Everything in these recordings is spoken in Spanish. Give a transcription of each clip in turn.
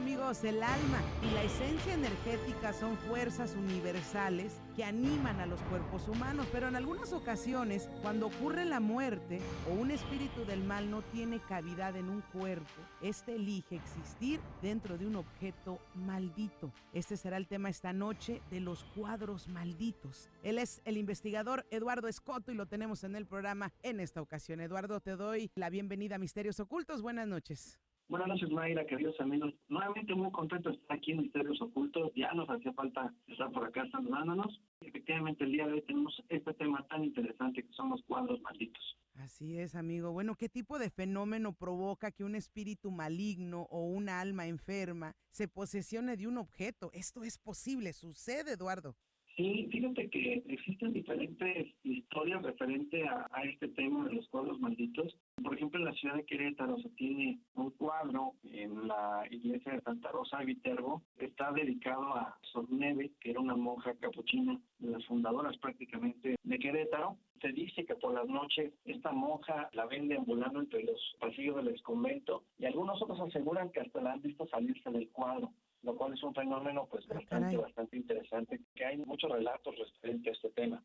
amigos, el alma y la esencia energética son fuerzas universales que animan a los cuerpos humanos, pero en algunas ocasiones, cuando ocurre la muerte o un espíritu del mal no tiene cavidad en un cuerpo, este elige existir dentro de un objeto maldito. Este será el tema esta noche de los cuadros malditos. Él es el investigador Eduardo Escoto y lo tenemos en el programa en esta ocasión. Eduardo, te doy la bienvenida a Misterios Ocultos. Buenas noches. Buenas noches, Mayra, queridos amigos. Nuevamente muy contento de estar aquí en Misterios Ocultos. Ya nos hacía falta estar por acá saludándonos. Efectivamente, el día de hoy tenemos este tema tan interesante que son los cuadros malditos. Así es, amigo. Bueno, ¿qué tipo de fenómeno provoca que un espíritu maligno o una alma enferma se posesione de un objeto? Esto es posible, sucede, Eduardo. Sí, fíjate que existen diferentes historias referente a este tema de los cuadros malditos. Por ejemplo, en la ciudad de Querétaro se tiene un cuadro en la iglesia de Santa Rosa de Viterbo. Está dedicado a Sor Neve, que era una monja capuchina, de las fundadoras prácticamente de Querétaro. Se dice que por las noches esta monja la ven deambulando entre los pasillos del exconvento y algunos otros aseguran que hasta la han visto salirse del cuadro, lo cual es un fenómeno pues bastante interesante, que hay muchos relatos referentes a este tema.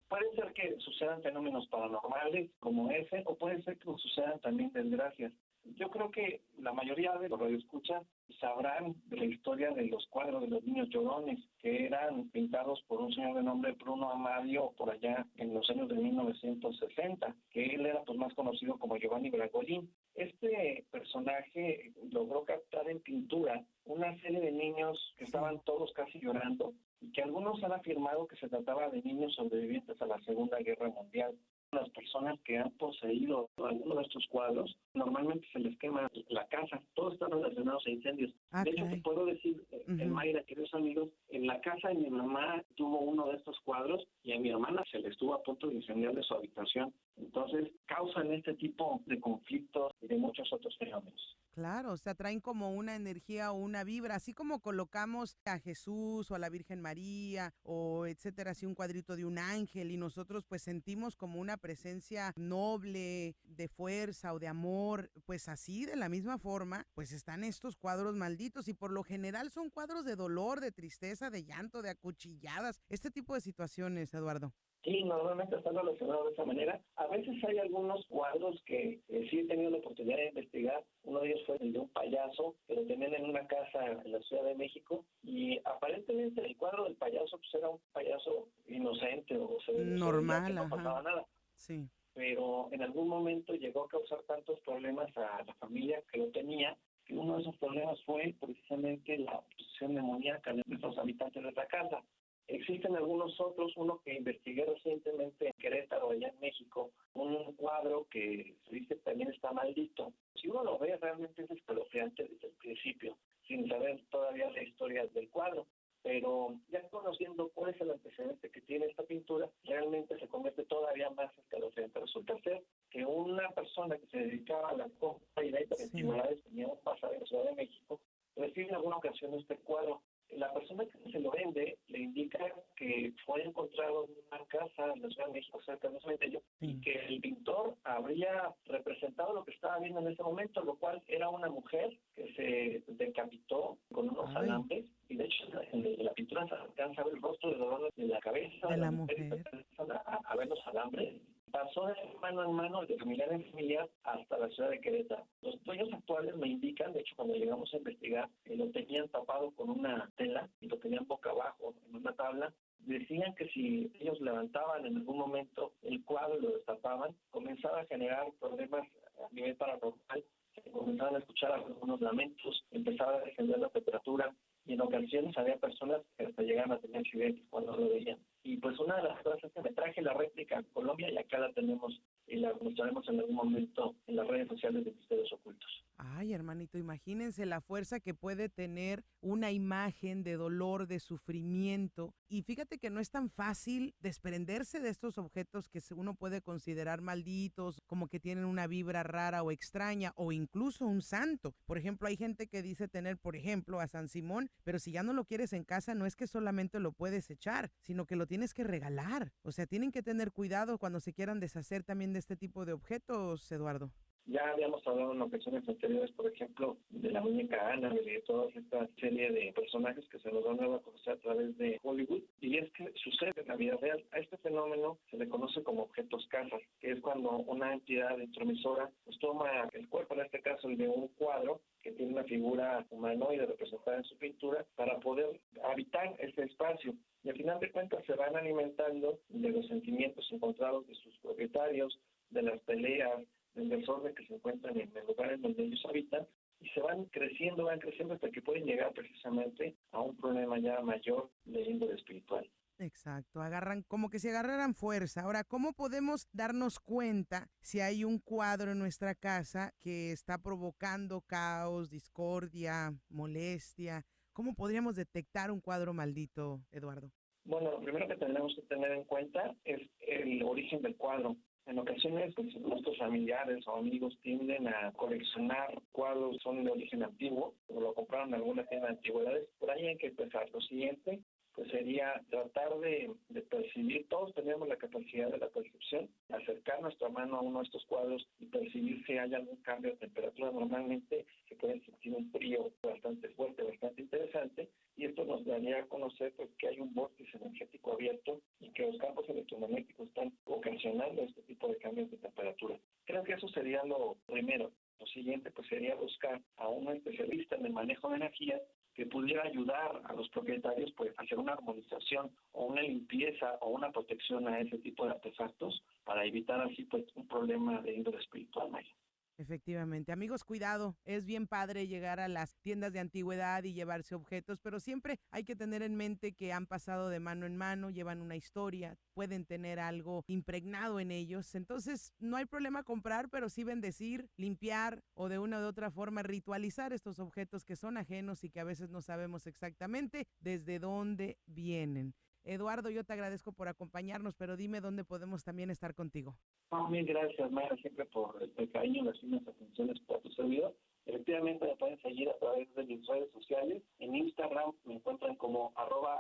Puede ser que sucedan fenómenos paranormales como ese, o puede ser que sucedan también desgracias. Yo creo que la mayoría de los radioescuchas sabrán de la historia de los cuadros de los niños llorones, que eran pintados por un señor de nombre Bruno Amadio por allá en los años de 1960, que él era pues más conocido como Giovanni Bragolin. Este personaje logró captar en pintura una serie de niños que estaban todos casi llorando y que algunos han afirmado que se trataba de niños sobrevivientes a la Segunda Guerra Mundial. Las personas que han poseído algunos de estos cuadros, normalmente se les quema la casa. Todos están relacionados a incendios. De hecho, te puedo decir, Mayra, queridos amigos, en la casa de mi mamá tuvo uno de estos cuadros y a mi hermana se le estuvo a punto de incendiar de su habitación. Entonces, causan este tipo de conflictos y de muchos otros fenómenos. Claro, o sea, traen como una energía o una vibra, así como colocamos a Jesús o a la Virgen María o etcétera, así un cuadrito de un ángel y nosotros pues sentimos como una presencia noble, de fuerza o de amor, pues así de la misma forma, pues están estos cuadros malditos y por lo general son cuadros de dolor, de tristeza, de llanto, de acuchilladas, este tipo de situaciones, Eduardo. Sí, normalmente están relacionados de esa manera. A veces hay algunos cuadros que sí he tenido la oportunidad de investigar. Uno de ellos fue el de un payaso que lo tenían en una casa en la Ciudad de México y aparentemente el cuadro del payaso pues era un payaso inocente o normal, que no pasaba nada. Sí. Pero en algún momento llegó a causar tantos problemas a la familia que lo tenía, que uno de esos problemas fue precisamente la posesión demoníaca de los habitantes de la casa. Existen algunos otros, uno que investigué recientemente en Querétaro, allá en México, un cuadro que se dice que también está maldito. Si uno lo ve, realmente es escalofriante desde el principio, sin saber todavía la historia del cuadro. Pero ya conociendo cuál es el antecedente que tiene esta pintura, realmente se convierte todavía más escalofriante. Resulta ser que una persona que se dedicaba a la compra y venta de antigüedades, tenía un pasaje en la Ciudad de México, recibe en alguna ocasión este cuadro. La persona que se lo vende le indica que fue encontrado en una casa en la Ciudad de México, cerca de un cementerio, y que el pintor habría representado lo que estaba viendo en ese momento, lo cual era una mujer que se decapitó con unos alambres, y de hecho en la pintura se alcanza a ver el rostro de dolor de la cabeza de la mujer, y se empiezan a ver los alambres. Pasó de mano en mano, de familiar en familiar, hasta la ciudad de Querétaro. Los dueños actuales me indican, de hecho cuando llegamos a investigar, lo tenían tapado con una tela y lo tenían boca abajo en una tabla. Decían que si ellos levantaban en algún momento el cuadro y lo destapaban, comenzaba a generar problemas a nivel paranormal, se comenzaban a escuchar algunos lamentos, empezaba a descender la temperatura y en ocasiones había personas que hasta llegaban a tener accidentes cuando lo veían. Y pues una de las cosas es que me traje la réplica a Colombia y acá la tenemos y la mostraremos en algún momento en las redes sociales de Misterios Ocultos. Ay, hermanito, imagínense la fuerza que puede tener una imagen de dolor, de sufrimiento. Y fíjate que no es tan fácil desprenderse de estos objetos que uno puede considerar malditos, como que tienen una vibra rara o extraña, o incluso un santo. Por ejemplo, hay gente que dice tener, por ejemplo, a San Simón, pero si ya no lo quieres en casa, no es que solamente lo puedes echar, sino que lo tienes que regalar. O sea, tienen que tener cuidado cuando se quieran deshacer también de este tipo de objetos, Eduardo. Ya habíamos hablado en ocasiones anteriores, por ejemplo, de la muñeca Annabelle y de toda esta serie de personajes que se nos dan a conocer a través de Hollywood, y es que sucede en la vida real. A este fenómeno se le conoce como objetos casa, que es cuando una entidad intromisora pues toma el cuerpo, en este caso el de un cuadro, que tiene una figura humanoide representada en su pintura, para poder habitar ese espacio. Y al final de cuentas se van alimentando de los sentimientos encontrados de sus propietarios, de las peleas, del desorden que se encuentran en el lugar en donde ellos habitan, y se van creciendo hasta que pueden llegar precisamente a un problema ya mayor de índole espiritual. Exacto, agarran como que si agarraran fuerza. Ahora, ¿cómo podemos darnos cuenta si hay un cuadro en nuestra casa que está provocando caos, discordia, molestia? ¿Cómo podríamos detectar un cuadro maldito, Eduardo? Bueno, lo primero que tenemos que tener en cuenta es el origen del cuadro. En ocasiones, pues, nuestros familiares o amigos tienden a coleccionar cuadros, son de origen antiguo, o lo compraron en alguna tienda de antigüedades. Por ahí hay que empezar. Lo siguiente, pues sería tratar de percibir, todos tenemos la capacidad de la percepción, acercar nuestra mano a uno de estos cuadros y percibir si hay algún cambio de temperatura. Normalmente se puede sentir un frío bastante fuerte, bastante interesante, y esto nos daría a conocer pues que hay un vórtice energético abierto y que los campos electromagnéticos están ocasionando este tipo de cambios de temperatura. Creo que eso sería lo primero. Lo siguiente pues sería buscar a un especialista en el manejo de energía que pudiera ayudar a los propietarios pues a hacer una armonización o una limpieza o una protección a ese tipo de artefactos para evitar así pues un problema de índole espiritual mayor. Efectivamente. Amigos, cuidado. Es bien padre llegar a las tiendas de antigüedad y llevarse objetos, pero siempre hay que tener en mente que han pasado de mano en mano, llevan una historia, pueden tener algo impregnado en ellos. Entonces, no hay problema comprar, pero sí bendecir, limpiar o de una u otra forma ritualizar estos objetos que son ajenos y que a veces no sabemos exactamente desde dónde vienen. Eduardo, yo te agradezco por acompañarnos, pero dime dónde podemos también estar contigo. No, mil gracias, Mayra, siempre por el cariño y las finas atenciones para tu servidor. Efectivamente, me pueden seguir a través de mis redes sociales. En Instagram me encuentran como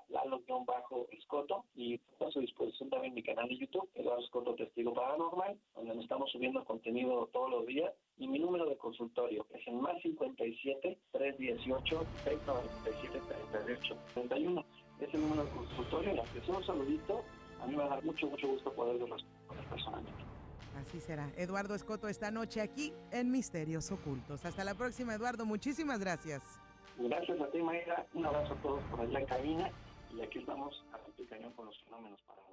@lalo_escoto, y a su disposición también mi canal de YouTube, Eduardo Escoto Testigo Paranormal, donde nos estamos subiendo contenido todos los días. Y mi número de consultorio es el +57 318 697 38 31. Es el número de consultorio. Le deseo un saludito. A mí me va a dar mucho gusto poder verlos personalmente. Así será. Eduardo Escoto esta noche aquí en Misterios Ocultos. Hasta la próxima, Eduardo. Muchísimas gracias. Gracias a ti, Mayra. Un abrazo a todos por allá en cabina. Y aquí estamos a tu cañón con los fenómenos paranormales.